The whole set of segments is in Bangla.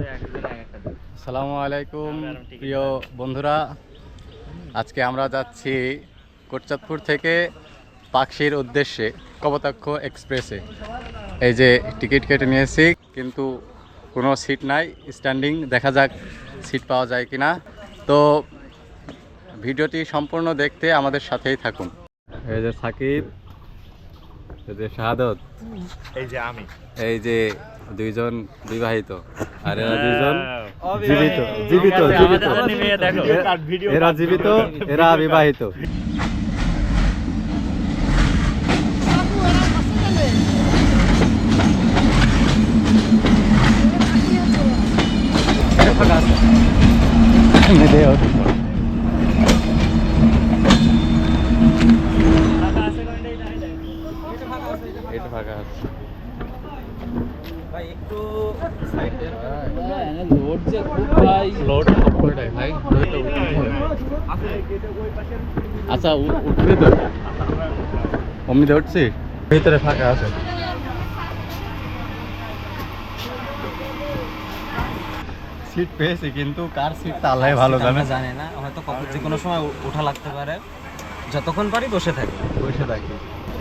আসসালামু আলাইকুম প্রিয় বন্ধুরা, আজকে আমরা যাচ্ছি কোটচাঁদপুর থেকে পাকশির উদ্দেশ্যে কপোতাক্ষ এক্সপ্রেসে। এই যে টিকিট কেটে নিয়েছি, কিন্তু কোনো সিট নাই, স্ট্যান্ডিং। দেখা যাক সিট পাওয়া যায় কিনা। তো ভিডিওটি সম্পূর্ণ দেখতে আমাদের সাথেই থাকুন। এই যে সাকিব, এই যে শাহাদত, এই যে আমি, এই যে দুইজন বিবাহিত, আর এরা দুইজন জীবিত জীবিত জীবিত এরা জীবিত, এরা বিবাহিত। এটা ফাঁকা আছে ভাই, একটু সাইডে লোড যে খুব ভাই, লোড সবকটাই ভাই। আচ্ছা উঠবে তো, অমনি উঠছি, ভিতরে ফাঁকা আছে। সিট পেয়েছি, কিন্তু কার সিটটা আল্লাহ ভালো জানে। জানে না, হয়তো যে কোনো সময় ওঠা লাগতে পারে। যতক্ষণ পারি বসে থাকি।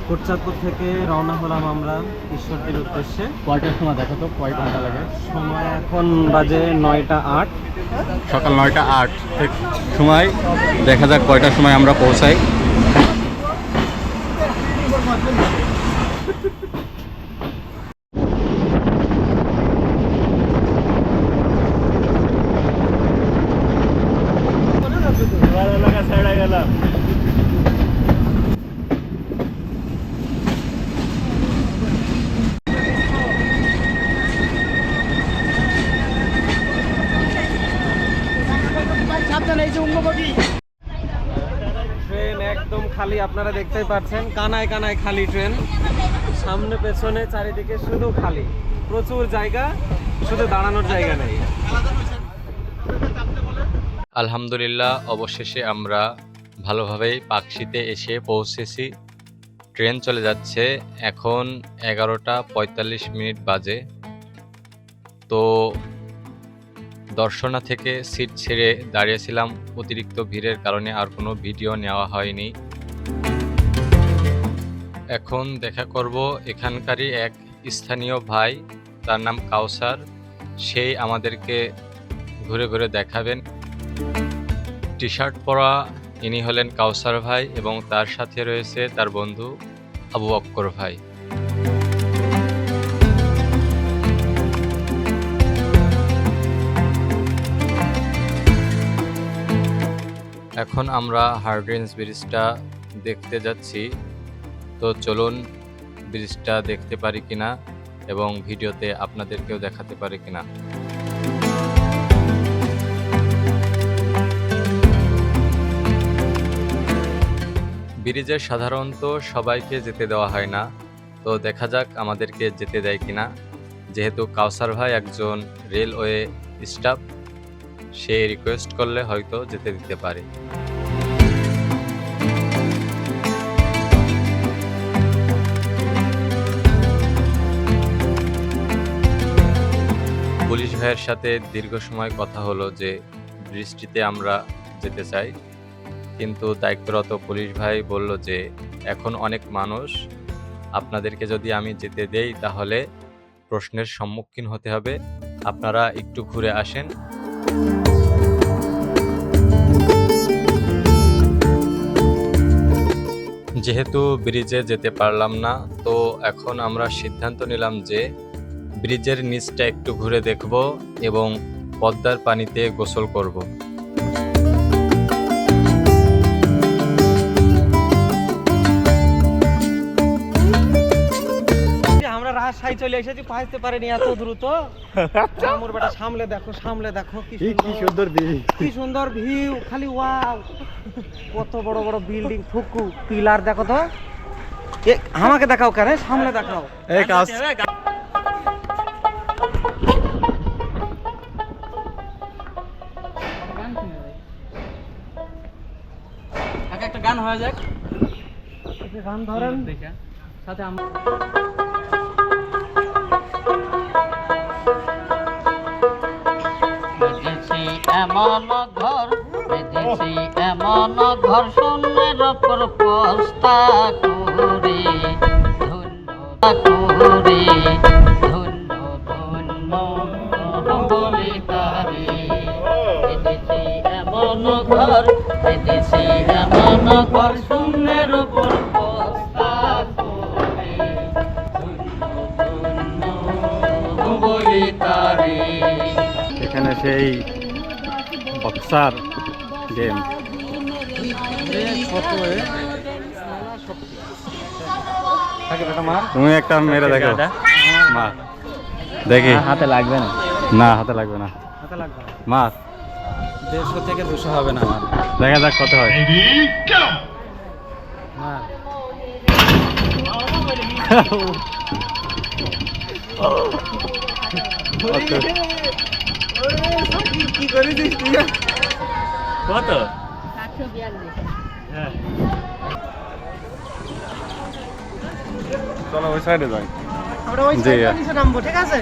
কোটচাঁদপুর থেকে রওনা হলাম আমরা ঈশ্বরদীর উদ্দেশ্যে। কয়টার সময় দেখো তো, কয় ঘন্টা লাগে? সময় এখন বাজে 9টা 8, সকাল 9টা 8 সময়। দেখা যাক কয়টার সময় আমরা পৌঁছাই। গেলাম। ট্রেন একদম খালি, আপনারা দেখতেই পাচ্ছেন, কানায় কানায় খালি ট্রেন। সামনে পেছনে চারিদিকে শুধু খালি, প্রচুর জায়গা, শুধু দাঁড়ানোর জায়গা নেই। আলহামদুলিল্লাহ, অবশেষে আমরা ভালোভাবেই পাকশিতে এসে পৌঁছেছি। ট্রেন চলে যাচ্ছে, এখন 11টা 45 মিনিট বাজে। তো দর্শনা থেকে সিট ছেড়ে দাঁড়িয়েছিলাম, অতিরিক্ত ভিড়ের কারণে আর কোনো ভিডিও নেওয়া হয়নি। এখন দেখা করব এখানকারই এক স্থানীয় ভাই, তার নাম কাউসার। সেই আমাদেরকে ঘুরে ঘুরে দেখাবেন। টি শার্ট পরা ইনি হলেন কাউসার ভাই, এবং তার সাথে রয়েছে তার বন্ধু আবু বক্কর ভাই। এখন আমরা হার্ডিঞ্জ ব্রিজটা দেখতে যাচ্ছি। তো চলুন ব্রিজটা দেখতে পারি কিনা এবং ভিডিওতে আপনাদেরকেও দেখাতে পারি কিনা। ব্রিজে সাধারণত সবাইকে যেতে দেওয়া হয় না, তো দেখা যাক আমাদেরকে যেতে দেয় কিনা। যেহেতু কাউসার ভাই একজন রেলওয়ে স্টাফ, সে রিকোয়েস্ট করলে হয়তো যেতে দিতে পারে। পুলিশ ভাইয়ের সাথে দীর্ঘ সময় কথা হলো যে ব্রিজটিতে আমরা যেতে চাই, কিন্তু দায়িত্বরত পুলিশ ভাই বলল যে এখন অনেক মানুষ, আপনাদেরকে যদি আমি যেতে দেই তাহলে প্রশ্নের সম্মুখীন হতে হবে, আপনারা একটু ঘুরে আসেন। যেহেতু ব্রিজে যেতে পারলাম না, তো এখন আমরা সিদ্ধান্ত নিলাম যে ব্রিজের নিচটা একটু ঘুরে দেখব এবং পদ্মার পানিতে গোসল করব। আমরা রাজশাহী চলে এসেছি, পাইতে পারিনি এত দ্রুত। আমার বেটা সামলে দেখো, সামলে দেখো, কি সুন্দর ভিউ, কি সুন্দর ভিউ, খালি ওয়াও। কত বড় বড় বিল্ডিং, ফুকু পিলার দেখো তো। আমাকে দেখাও কেন, সামলে দেখাও। এই কাজ একটা গান হয়ে যাক, গান ধরেন সাথে আমরা এমন ঘর পেতেছি এমন ঘর শূন্যের ওপর পস্তা করে ধন্য করে ধন্য ধন্য বলি তারে পেতেছি এমন ঘর পেতেছি এমন ঘর শূন্যের ওপর পস্তা করে ধন্য ধন্য বলি তারে। এখানে সেই বক্সার গেম। তুমি একটা মেরে দেখো, মা দেখি। হাতে লাগবে না, না হাতে লাগবে না, হাতে লাগবে না। মা 150 থেকে 200 হবে না আমার। দেখা যাক কত হয়। হ্যাঁ কি করেছিস তুই? কত? চলো ওই সাইডে যাই। আমরা ওই জি, সাইডে নিচে নামবো, ঠিক আছে?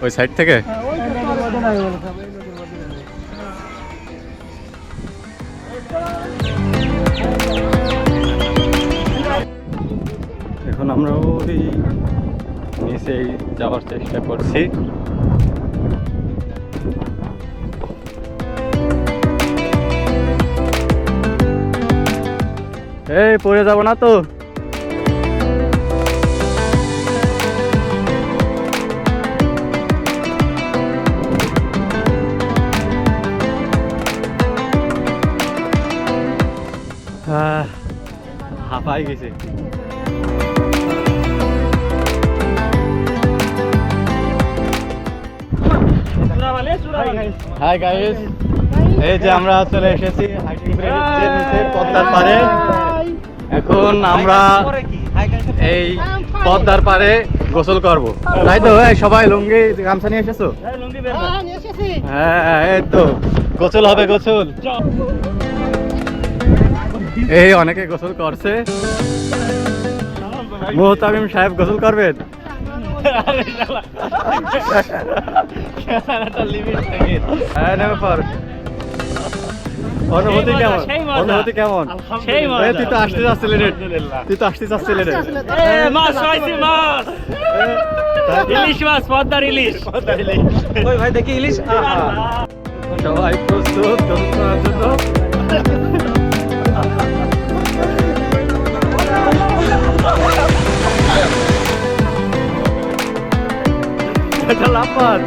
ওই সাইড থেকে এখন আমরা ওই নিচেই যাওয়ার চেষ্টা করছি। এই পড়ে যাব না তো? হাঁপাই গেছে। হাই গাইস, এই যে আমরা চলে এসেছি হাইকিং ব্রিজের নিচে পদ্মার পাড়ে। এখন আমরা পরে কি? Hi guys. এই পদ্মার পাড়ে গোসল করব, তাই তো? এই সবাই লুঙ্গি গামছা নিয়ে এসেছো? হ্যাঁ এই তো গোসল হবে, গোসল। এই অনেকে গোসল করছে। মোহতামিম সাহেব গোসল করবেন? হ্যাঁ নেমে পড়। অনুভূতি কেমন? অনুভূতি কেমন? এই তুই তো আসতে চাচ্ছিলি রে, তুই তো আসতে চাচ্ছিলি রে। মাছ পাইছি, মাছ ইলিশ মাছ, পদ্মার ইলিশ। ওই ভাই দেখি ইলিশ। আহা। সবাই প্রস্তুত গোসল করার জন্য। এটা লাফার।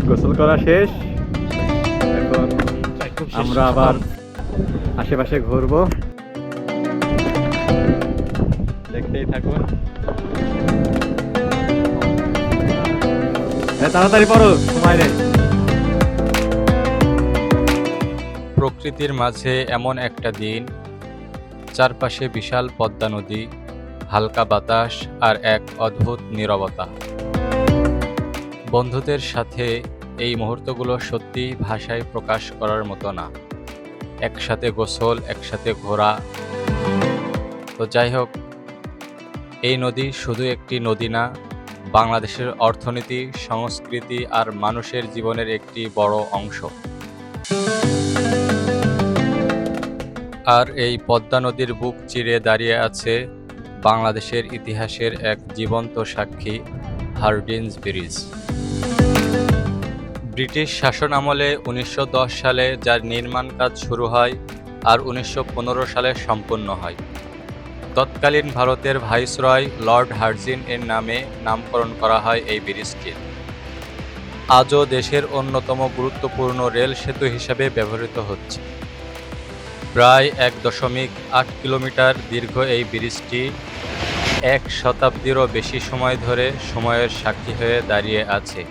গোসল করা শেষ। এখন আমরা আবার আশেপাশে ঘুরবো, দেখতেই থাকুন। তাড়াতাড়ি পড়ো, সময় নেই। প্রকৃতির মাঝে এমন একটা দিন, চারপাশে বিশাল পদ্মা নদী, হালকা বাতাস আর এক অদ্ভুত নীরবতা। বন্ধুদের সাথে এই মুহূর্তগুলো সত্যি ভাষায় প্রকাশ করার মতো না। একসাথে গোসল, একসাথে ঘোরা। তো যাই হোক, এই নদী শুধু একটি নদী না, বাংলাদেশের অর্থনীতি, সংস্কৃতি আর মানুষের জীবনের একটি বড় অংশ। আর এই পদ্মা নদীর বুক চিরে দাঁড়িয়ে আছে বাংলাদেশের ইতিহাসের এক জীবন্ত সাক্ষী, হার্ডিঞ্জ ব্রিজ। ব্রিটিশ শাসন আমলে 1910 সালে যার নির্মাণ কাজ শুরু হয় আর 1915 সালে সম্পূর্ণ হয়। তৎকালীন ভারতের ভাইসরয় লর্ড হার্ডিঞ্জ এর নামে নামকরণ করা হয় এই ব্রিজটির। আজও দেশের অন্যতম গুরুত্বপূর্ণ রেল সেতু হিসেবে ব্যবহৃত হচ্ছে। প্রায় 1.8 কিলোমিটার দীর্ঘ এই ব্রিজটি 1 শতাব্দীরও বেশি সময় ধরে সময়ের সাক্ষী হয়ে দাঁড়িয়ে আছে।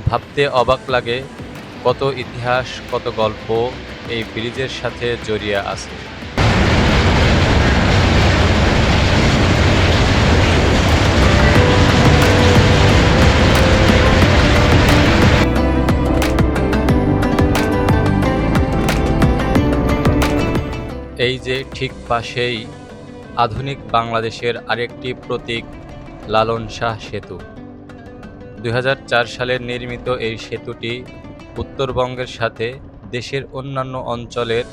ভাবতে অবাক লাগে কত ইতিহাস, কত গল্প এই ব্রিজের সাথে জড়িয়ে আছে। এই যে ঠিক পাশেই আধুনিক বাংলাদেশের আরেকটি প্রতীক লালন শাহ সেতু। 2004 সালে নির্মিত এই সেতুটি উত্তরবঙ্গের সাথে দেশের অন্যান্য অঞ্চলের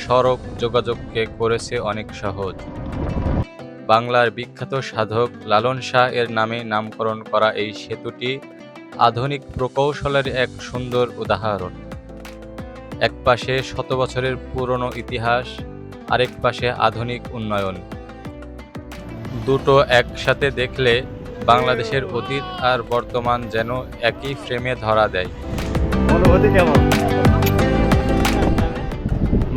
সড়ক যোগাযোগকে করেছে অনেক সহজ। বাংলার বিখ্যাত সাধক লালন শাহ এর নামে নামকরণ করা এই সেতুটি আধুনিক প্রকৌশলের এক সুন্দর উদাহরণ। এক পাশে শত বছরের পুরনো ইতিহাস, আরেক পাশে আধুনিক উন্নয়ন। দুটো একসাথে দেখলে বাংলাদেশের অতীত আর বর্তমান যেন একই ফ্রেমে ধরা দেয়। অনুভূতি কেমন?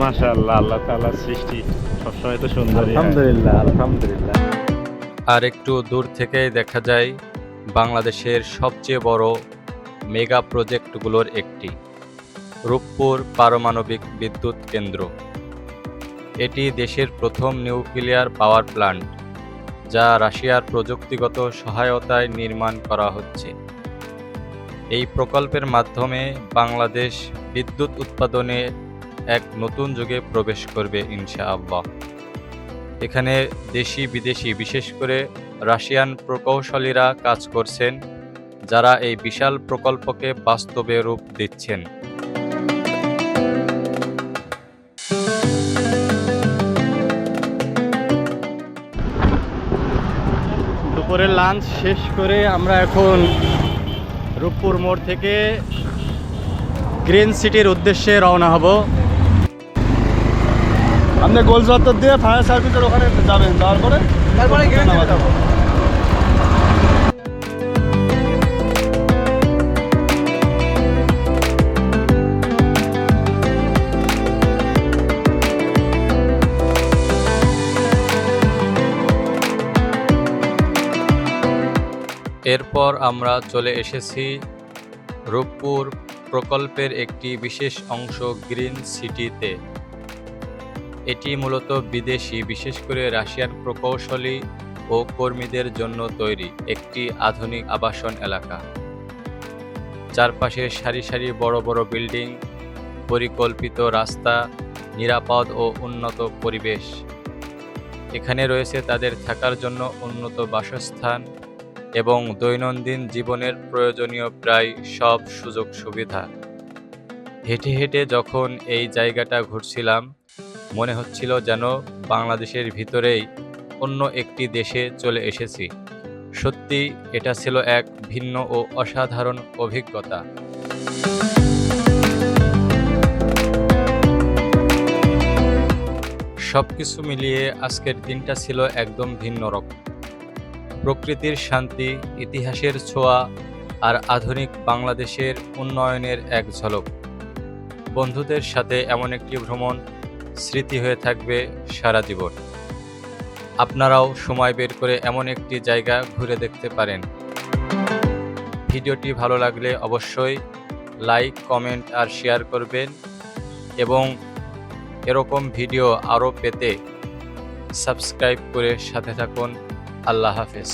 মাশাআল্লাহ, আল্লাহ তাআলার সৃষ্টি সবসময় তো সুন্দর। আলহামদুলিল্লাহ, আলহামদুলিল্লাহ। আর একটু দূর থেকেই দেখা যায় বাংলাদেশের সবচেয়ে বড় মেগা প্রজেক্টগুলোর একটি, রূপপুর পারমাণবিক বিদ্যুৎ কেন্দ্র। এটি দেশের প্রথম নিউক্লিয়ার পাওয়ার প্ল্যান্ট, যা রাশিয়ার প্রযুক্তিগত সহায়তায় নির্মাণ করা হচ্ছে। এই প্রকল্পের মাধ্যমে বাংলাদেশ বিদ্যুৎ উৎপাদনে এক নতুন যুগে প্রবেশ করবে ইনশাআল্লাহ। এখানে দেশি বিদেশি বিশেষ করে রাশিয়ান প্রকৌশলীরা কাজ করছেন, যারা এই বিশাল প্রকল্পকে বাস্তবে রূপ দিচ্ছেন। দুপুরের লাঞ্চ শেষ করে আমরা এখন রূপপুর মোড় থেকে গ্রিন সিটির উদ্দেশ্যে রওনা হব। আপনি গোল চত্বর দিয়ে ফায়ার সার্ভিসের ওখানে যাবেন, যাওয়ার পরে তারপরে গ্রিন সিটি যাবো। এরপর আমরা চলে এসেছি রূপপুর প্রকল্পের একটি বিশেষ অংশ গ্রিন সিটিতে। এটি মূলত বিদেশি, বিশেষ করে রাশিয়ান প্রকৌশলী ও কর্মীদের জন্য তৈরি একটি আধুনিক আবাসন এলাকা। চারপাশে সারি সারি বড় বড় বিল্ডিং, পরিকল্পিত রাস্তা, নিরাপদ ও উন্নত পরিবেশ। এখানে রয়েছে তাদের থাকার জন্য উন্নত বাসস্থান এবং দৈনন্দিন জীবনের প্রয়োজনীয় প্রায় সব সুযোগ সুবিধা। হেঁটে হেঁটে যখন এই জায়গাটা ঘুরছিলাম, মনে হচ্ছিল যেন বাংলাদেশের ভিতরেই অন্য একটি দেশে চলে এসেছি। সত্যি এটা ছিল এক ভিন্ন ও অসাধারণ অভিজ্ঞতা। সবকিছু মিলিয়ে আজকের দিনটা ছিল একদম ভিন্ন রকম। প্রকৃতির শান্তি, ইতিহাসের ছোঁয়া আর আধুনিক বাংলাদেশের উন্নয়নের এক ঝলক। বন্ধুদের সাথে এমন একটি ভ্রমণ স্মৃতি হয়ে থাকবে সারা জীবন। আপনারাও সময় বের করে এমন একটি জায়গা ঘুরে দেখতে পারেন। ভিডিওটি ভালো লাগলে অবশ্যই লাইক, কমেন্ট আর শেয়ার করবেন এবং এরকম ভিডিও আরও পেতে সাবস্ক্রাইব করে সাথে থাকুন। আল্লাহ হাফেজ।